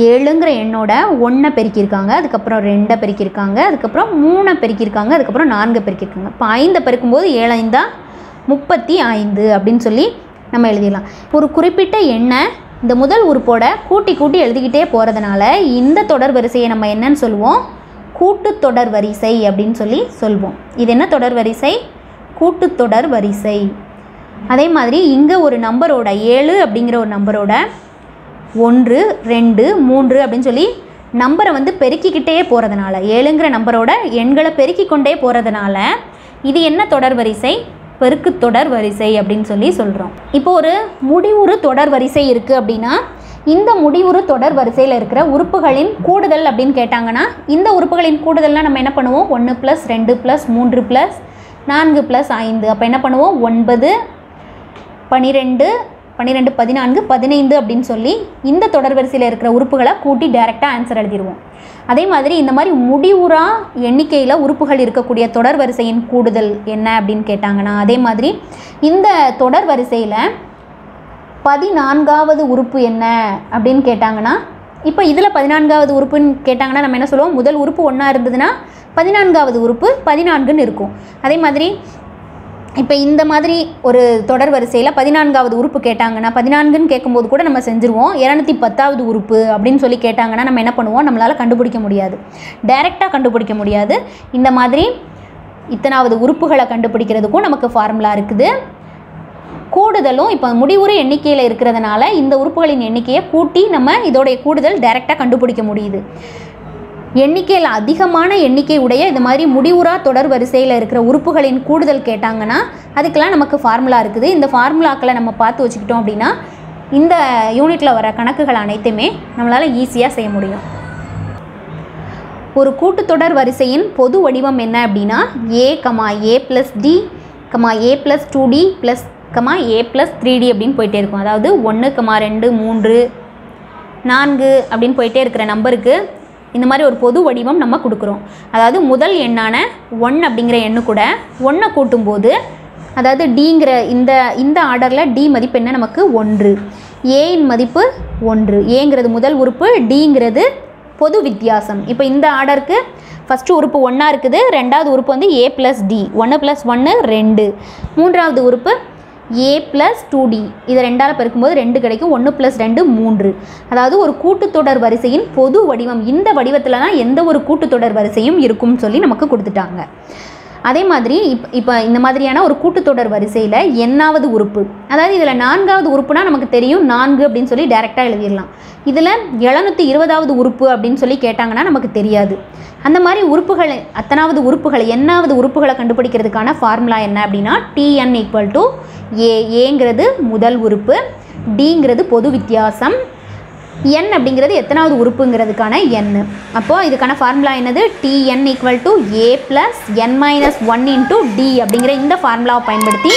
7ங்கிற எண்ணோட 1 பெருக்கியிருக்காங்க, அதுக்கப்புறம் 2 பெருக்கியிருக்காங்க, அதுக்கப்புறம் 3 பெருக்கியிருக்காங்க, அதுக்கப்புறம் 4 பெருக்கியிருக்காங்க. இப்போ 5 பெருக்கும்போது 7 5 35 அப்படின்னு சொல்லி நம்ம எழுதிடலாம். ஒரு குறிப்பிட்ட எண்ணை இந்த முதல் உறுப்போட கூட்டி எழுதிக்கிட்டே போகிறதுனால இந்த தொடர் வரிசையை நம்ம என்னன்னு சொல்லுவோம்? கூட்டுத்தொடர் வரிசை அப்படின்னு சொல்லி சொல்வோம். இது என்ன தொடர் வரிசை? கூட்டுத்தொடர் வரிசை. அதே மாதிரி இங்கே ஒரு நம்பரோட 7 அப்படிங்கிற ஒரு நம்பரோட 1 2 3 அப்படின்னு சொல்லி நம்பரை வந்து பெருக்கிக்கிட்டே போகிறதுனால, 7ங்கிற நம்பரோட எண்களை பெருக்கி கொண்டே போகிறதுனால இது என்ன தொடர் வரிசை? பெருக்கு தொடர் வரிசை அப்படின்னு சொல்லி சொல்கிறோம். இப்போ ஒரு முடிவுறு தொடர் வரிசை இருக்குது அப்படின்னா இந்த முடிவுறு தொடர் வரிசையில் இருக்கிற உறுப்புகளின் கூடுதல் அப்படின்னு கேட்டாங்கன்னா இந்த உறுப்புகளின் கூடுதல்னால் நம்ம என்ன பண்ணுவோம்? 1 + 2 + 3 + 4 + 5. அப்போ என்ன பண்ணுவோம்? 9 12 12 14 15 அப்படின்னு சொல்லி இந்த தொடர் வரிசையில் இருக்கிற உறுப்புகளை கூட்டி டைரெக்டாக ஆன்சர் எழுதிடுவோம். அதே மாதிரி இந்த மாதிரி முடிவுறா எண்ணிக்கையில் உறுப்புகள் இருக்கக்கூடிய தொடர் வரிசையின் கூடுதல் என்ன அப்படின்னு கேட்டாங்கன்னா அதே மாதிரி இந்த தொடர் வரிசையில் 14வது உறுப்பு என்ன அப்படின்னு கேட்டாங்கன்னா இப்போ இதில் 14வது உறுப்புன்னு கேட்டாங்கன்னா நம்ம என்ன சொல்லுவோம்? முதல் உறுப்பு 1 இருந்ததுன்னா 14வது உறுப்பு 14ன்னு இருக்கும். அதே மாதிரி இப்போ இந்த மாதிரி ஒரு தொடர் வரிசையில் 14வது உறுப்பு கேட்டாங்கன்னா 14ன்னு கேட்கும்போது கூட நம்ம செஞ்சுருவோம். 210வது உறுப்பு அப்படின்னு சொல்லி கேட்டாங்கன்னா நம்ம என்ன பண்ணுவோம்? நம்மளால் கண்டுபிடிக்க முடியாது, டைரெக்டாக கண்டுபிடிக்க முடியாது. இந்த மாதிரி இத்தனாவது உறுப்புகளை கண்டுபிடிக்கிறதுக்கும் நமக்கு ஃபார்முலா இருக்குது. கூடுதலும் இப்போ முடிவுறு எண்ணிக்கையில் இருக்கிறதுனால இந்த உறுப்புகளின் எண்ணிக்கையை கூட்டி நம்ம இதோடைய கூடுதல் டைரெக்டாக கண்டுபிடிக்க முடியுது. எண்ணிக்கையில் அதிகமான எண்ணிக்கை உடைய இது மாதிரி முடிவுறா தொடர் வரிசையில் இருக்கிற உறுப்புகளின் கூடுதல் கேட்டாங்கன்னா அதுக்கெல்லாம் நமக்கு ஃபார்முலா இருக்குது. இந்த ஃபார்முலாக்களை நம்ம பார்த்து வச்சுக்கிட்டோம் அப்படின்னா இந்த யூனிட்டில் வர கணக்குகள் அனைத்துமே நம்மளால் ஈஸியாக செய்ய முடியும். ஒரு கூட்டுத்தொடர் வரிசையின் பொது வடிவம் என்ன அப்படின்னா a, a + d, a + 2d a + 3d அப்படின்னு போயிட்டே இருக்கும். அதாவது 1, 2, 3, 4 அப்படின்னு போயிட்டே இருக்கிற நம்பருக்கு இந்த மாதிரி ஒரு பொது வடிவம் நம்ம கொடுக்குறோம். அதாவது முதல் எண்ணான 1 அப்படிங்கிற எண்ணு கூட 1 கூட்டும்போது அதாவது டிங்கிற இந்த ஆர்டரில் டி மதிப்பு என்ன? நமக்கு 1. ஏயின் மதிப்பு 1. ஏங்கிறது முதல் உறுப்பு, டிங்கிறது பொது வித்தியாசம். இப்போ இந்த ஆர்டருக்கு ஃபஸ்ட்டு உறுப்பு 1 இருக்குது, ரெண்டாவது உறுப்பு வந்து a + d, 1 + 1 2, மூன்றாவது உறுப்பு a + 2d. இதை 2ஆல் பெருக்கும்போது 2 கிடைக்கும். 1 + 2 3. அதாவது ஒரு கூட்டுத்தொடர் வரிசையின் பொது வடிவம் இந்த வடிவத்தில் தான் எந்த ஒரு கூட்டுத்தொடர் வரிசையும் இருக்கும்னு சொல்லி நமக்கு கொடுத்துட்டாங்க. அதே மாதிரி இப்போ இந்த மாதிரியான ஒரு கூட்டுத்தொடர் வரிசையில் எண்ணாவது உறுப்பு, அதாவது இதில் 4வது உறுப்புனா நமக்கு தெரியும் 4 அப்படின்னு சொல்லி டைரெக்டாக எழுதிடலாம். இதில் 720வது உறுப்பு அப்படின்னு சொல்லி கேட்டாங்கன்னா நமக்கு தெரியாது. அந்த மாதிரி உறுப்புகள் அத்தனாவது உறுப்புகளை எண்ணாவது உறுப்புகளை கண்டுபிடிக்கிறதுக்கான ஃபார்முலா என்ன அப்படின்னா TN = A. ஏங்கிறது முதல் உறுப்பு, டிங்கிறது பொது வித்தியாசம், n அப்படிங்கிறது எத்தனாவது உறுப்புங்கிறதுக்கான n. அப்போது இதுக்கான ஃபார்முலா என்னது? TN = A + n - 1 × d அப்படிங்கிற இந்த ஃபார்முலாவை பயன்படுத்தி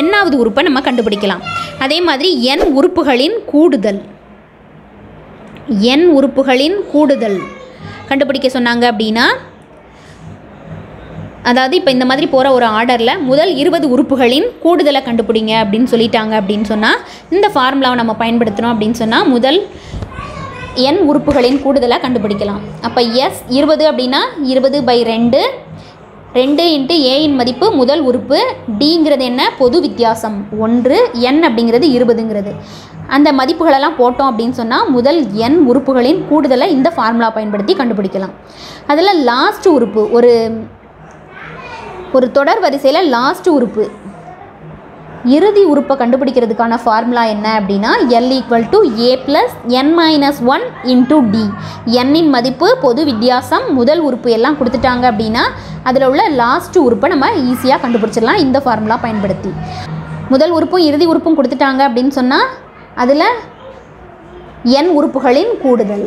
எண்ணாவது உறுப்பை நம்ம கண்டுபிடிக்கலாம். அதே மாதிரி n உறுப்புகளின் கூடுதல் கண்டுபிடிக்க சொன்னாங்க அப்படின்னா அதாவது இப்போ இந்த மாதிரி போகிற ஒரு ஆர்டரில் முதல் 20 உறுப்புகளின் கூடுதலை கண்டுபிடிங்க அப்படின்னு சொல்லிட்டாங்க அப்படின்னு சொன்னால் இந்த ஃபார்முலாவை நம்ம பயன்படுத்தணும் அப்படின்னு சொன்னால் முதல் n உறுப்புகளின் கூடுதலை கண்டுபிடிக்கலாம். அப்போ S 20 அப்படின்னா 20/2, 2 × ஏயின் மதிப்பு முதல் உறுப்பு, டிங்கிறது என்ன? பொது வித்தியாசம் 1, n அப்படிங்கிறது 20ங்கிறது. அந்த மதிப்புகளெல்லாம் போட்டோம் அப்படின்னு சொன்னால் முதல் n உறுப்புகளின் கூடுதலை இந்த ஃபார்முலா பயன்படுத்தி கண்டுபிடிக்கலாம். அதில் லாஸ்ட் உறுப்பு ஒரு தொடர் வரிசையில் லாஸ்ட் உறுப்பு இறுதி உறுப்பை கண்டுபிடிக்கிறதுக்கான ஃபார்முலா என்ன அப்படின்னா L = A + n - 1 × d. n-இன் மதிப்பு பொது வித்தியாசம் முதல் உறுப்பு எல்லாம் கொடுத்துட்டாங்க அப்படின்னா அதில் உள்ள லாஸ்ட் உறுப்பை நம்ம ஈஸியாக கண்டுபிடிச்சிடலாம் இந்த ஃபார்முலா பயன்படுத்தி. முதல் உறுப்பும் இறுதி உறுப்பும் கொடுத்துட்டாங்க அப்படின்னு சொன்னால் அதில் n உறுப்புகளின் கூடுதல்,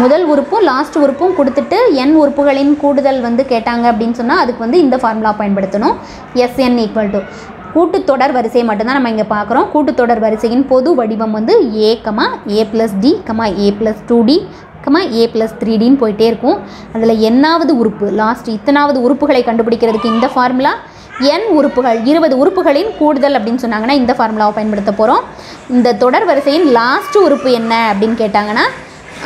முதல் உறுப்பும் லாஸ்ட் உறுப்பும் கொடுத்துட்டு n உறுப்புகளின் கூடுதல் வந்து கேட்டாங்க அப்படின்னு சொன்னால் அதுக்கு வந்து இந்த ஃபார்முலா பயன்படுத்தணும். SN = கூட்டுத்தொடர் வரிசை மட்டும்தான் நம்ம இங்கே பார்க்குறோம். கூட்டுத்தொடர் வரிசையின் பொது வடிவம் வந்து A, A + d, A + 2d, A + 3dன்னு போயிட்டே இருக்கும். அதில் எண்ணாவது உறுப்பு லாஸ்ட் இத்தனாவது உறுப்புகளை கண்டுபிடிக்கிறதுக்கு இந்த ஃபார்முலா, n உறுப்புகள் 20 உறுப்புகளின் கூடுதல் அப்படின்னு சொன்னாங்கன்னா இந்த ஃபார்முலாவை பயன்படுத்த போகிறோம். இந்த தொடர் வரிசையின் லாஸ்ட் உறுப்பு என்ன அப்படின்னு கேட்டாங்கன்னா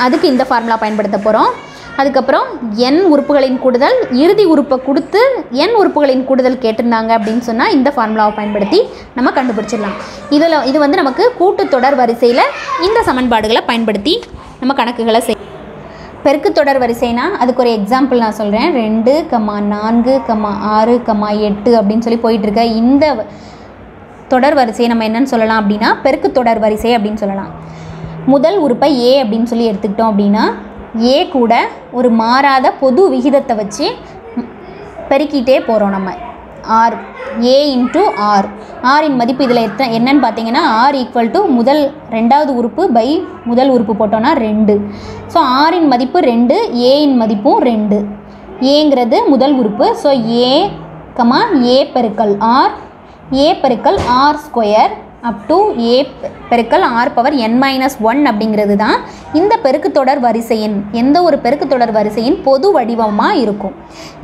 அதுக்கு இந்த ஃபார்முலா பயன்படுத்த போகிறோம். அதுக்கப்புறம் n உறுப்புகளின் கூடுதல், இறுதி உறுப்பை கொடுத்து n உறுப்புகளின் கூடுதல் கேட்டிருந்தாங்க அப்படின்னு சொன்னால் இந்த ஃபார்முலாவை பயன்படுத்தி நம்ம கண்டுபிடிச்சிடலாம். இது வந்து நமக்கு கூட்டுத்தொடர் வரிசையில் இந்த சமன்பாடுகளை பயன்படுத்தி நம்ம கணக்குகளை பெருக்குத்தொடர் வரிசைனா அதுக்கு ஒரு எக்ஸாம்பிள் நான் சொல்கிறேன். 2, 4, 6, 8 அப்படின்னு சொல்லி போயிட்டுருக்க இந்த தொடர் வரிசையை நம்ம என்னன்னு சொல்லலாம் அப்படின்னா பெருக்குத்தொடர் வரிசை அப்படின்னு சொல்லலாம். முதல் உறுப்பை a அப்படின்னு சொல்லி எடுத்துக்கிட்டோம் அப்படின்னா a கூட ஒரு மாறாத பொது விகிதத்தை வச்சு பெருக்கிட்டே போகிறோம் நம்ம. r a into r, ஆரின் மதிப்பு இதில் என்னன்னு பார்த்தீங்கன்னா r ஈக்குவல் டு ரெண்டாவது உறுப்பு பை முதல் உறுப்பு போட்டோன்னா 2. ஸோ ஆரின் மதிப்பு 2, ஏயின் மதிப்பும் 2. ஏங்கிறது முதல் உறுப்பு. ஸோ a பெருக்கல் r, a பெருக்கல் r square up to a பெருக்கல் r பவர் n-1 அப்படிங்கிறது தான் இந்த பெருக்குத்தொடர் வரிசையின் எந்த ஒரு பெருக்குத்தொடர் வரிசையின் பொது வடிவமாக இருக்கும்.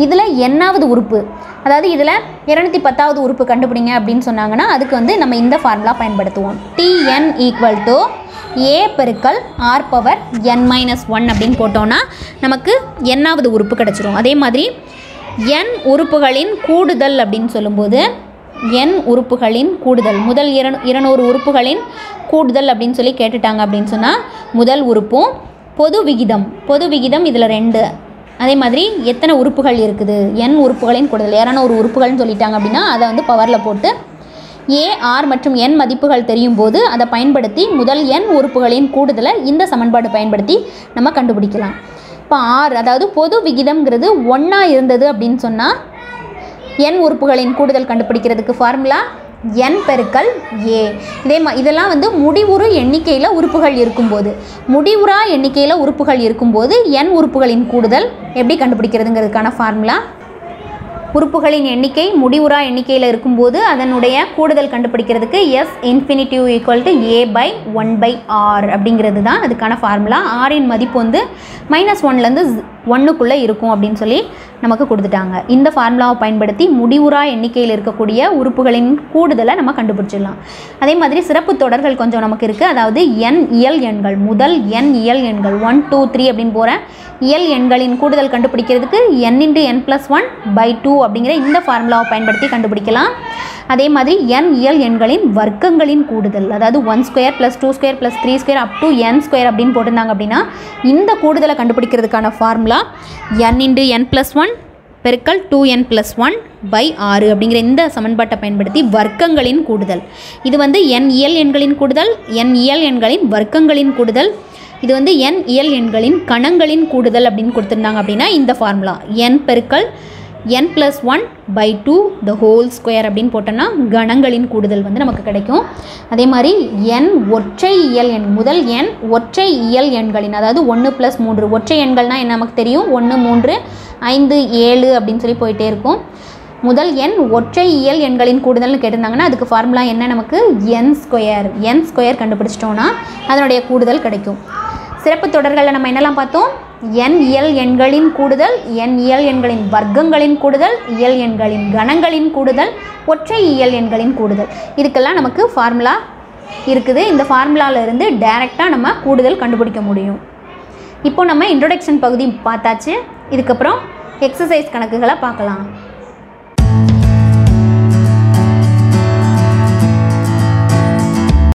இதில் என்னாவது உறுப்பு, அதாவது இதில் 210வது உறுப்பு கண்டுபிடிங்க அப்படின்னு சொன்னாங்கன்னா அதுக்கு வந்து நம்ம இந்த ஃபார்முலா பயன்படுத்துவோம். TN ஈக்குவல் டு a பெருக்கல் r பவர் n-1 அப்படின்னு போட்டோன்னா நமக்கு என்னாவது உறுப்பு கிடச்சிரும். அதே மாதிரி n உறுப்புகளின் கூடுதல் அப்படின்னு சொல்லும்போது n உறுப்புகளின் கூடுதல், முதல் 200 உறுப்புகளின் கூடுதல் அப்படின்னு சொல்லி கேட்டுட்டாங்க அப்படின்னு சொன்னால் முதல் உறுப்பும் பொது விகிதம் இதில் 2. அதே மாதிரி எத்தனை உறுப்புகள் இருக்குது, n உறுப்புகளின் கூடுதல் 200 உறுப்புகள்னு சொல்லிட்டாங்க அப்படின்னா அதை வந்து பவரில் போட்டு a, r மற்றும் n மதிப்புகள் தெரியும் போது அதை பயன்படுத்தி முதல் n உறுப்புகளின் கூடுதலை இந்த சமன்பாடு பயன்படுத்தி நம்ம கண்டுபிடிக்கலாம். இப்போ r அதாவது பொது விகிதம்ங்கிறது 1 இருந்தது அப்படின்னு சொன்னால் n உறுப்புகளின் கூடுதல் கண்டுபிடிக்கிறதுக்கு ஃபார்முலா n பெருக்கல் a. இதெல்லாம் வந்து முடிவுறு எண்ணிக்கையில் உறுப்புகள் இருக்கும்போது, முடிவுறா எண்ணிக்கையில் உறுப்புகள் இருக்கும்போது n உறுப்புகளின் கூடுதல் எப்படி கண்டுபிடிக்கிறதுங்கிறதுக்கான ஃபார்முலா உறுப்புகளின் எண்ணிக்கை முடிவுறா எண்ணிக்கையில் இருக்கும்போது அதனுடைய கூடுதல் கண்டுபிடிக்கிறதுக்கு s infinity equal to a by 1/r அப்படிங்கிறது தான் அதுக்கான ஃபார்முலா. ஆரின் மதிப்பு வந்து -1லேருந்து 1க்குள்ளே இருக்கும் அப்படின்னு சொல்லி நமக்கு கொடுத்துட்டாங்க. இந்த ஃபார்முலாவை பயன்படுத்தி முடிவுறா எண்ணிக்கையில் இருக்கக்கூடிய உறுப்புகளின் கூடுதலை நம்ம கண்டுபிடிச்சிடலாம். அதே மாதிரி சிறப்பு தொடர்கள் கொஞ்சம் நமக்கு இருக்குது. அதாவது n இயல் எண்கள், முதல் n இயல் எண்கள் 1, 2, 3 அப்படின்னு போகிற இயல் எண்களின் கூடுதல் கண்டுபிடிக்கிறதுக்கு n × n+1/2 அப்படிங்கிற இந்த ஃபார்முலாவை பயன்படுத்தி கண்டுபிடிக்கலாம். அதே மாதிரி n இயல் எண்களின் வர்க்கங்களின் கூடுதல், அதாவது 1² + 2² + 3² அப் டு n² அப்படின்னு போட்டிருந்தாங்க அப்படின்னா இந்த கூடுதலை கண்டுபிடிக்கிறதுக்கான ஃபார்முலா n × n+1 பெருக்கல் 2n+1/6 அப்படிங்கிற இந்த சமன்பாட்டை பயன்படுத்தி வர்க்கங்களின் கூடுதல். இது வந்து n இயல் எண்களின் கூடுதல், n இயல் எண்களின் வர்க்கங்களின் கூடுதல். இது வந்து n இயல் எண்களின் கணங்களின் கூடுதல் அப்படின்னு கொடுத்துருந்தாங்க அப்படின்னா இந்த ஃபார்முலா n பெருக்கல் n+1/2 the whole square அப்படின்னு போட்டோன்னா கணங்களின் கூடுதல் வந்து நமக்கு கிடைக்கும். அதே மாதிரி n ஒற்றை இயல் எண், முதல் n ஒற்றை இயல் எண்களின், அதாவது 1 + 3 ஒற்றை எண்கள்னால் என்ன நமக்கு தெரியும், 1, 3, 5, 7 அப்படின்னு சொல்லி போயிட்டே இருக்கும். முதல் n ஒற்றை இயல் எண்களின் கூடுதல்னு கேட்டிருந்தாங்கன்னா அதுக்கு ஃபார்முலா என்ன, நமக்கு n² கண்டுபிடிச்சிட்டோன்னா அதனுடைய கூடுதல் கிடைக்கும். சிறப்பு தொடர்களில் நம்ம என்னெல்லாம் பார்த்தோம், n இயல் எண்களின் கூடுதல், n இயல் எண்களின் வர்க்கங்களின் கூடுதல், இயல் எண்களின் கணங்களின் கூடுதல், ஒற்றை இயல் எண்களின் கூடுதல். இதுக்கெல்லாம் நமக்கு ஃபார்முலா இருக்குது. இந்த ஃபார்முலாவிலிருந்து டைரெக்டாக நம்ம கூடுதல் கண்டுபிடிக்க முடியும். இப்போ நம்ம இன்ட்ரோடக்ஷன் பகுதி பார்த்தாச்சு. இதுக்கப்புறம் எக்ஸசைஸ் கணக்குகளை பார்க்கலாம்.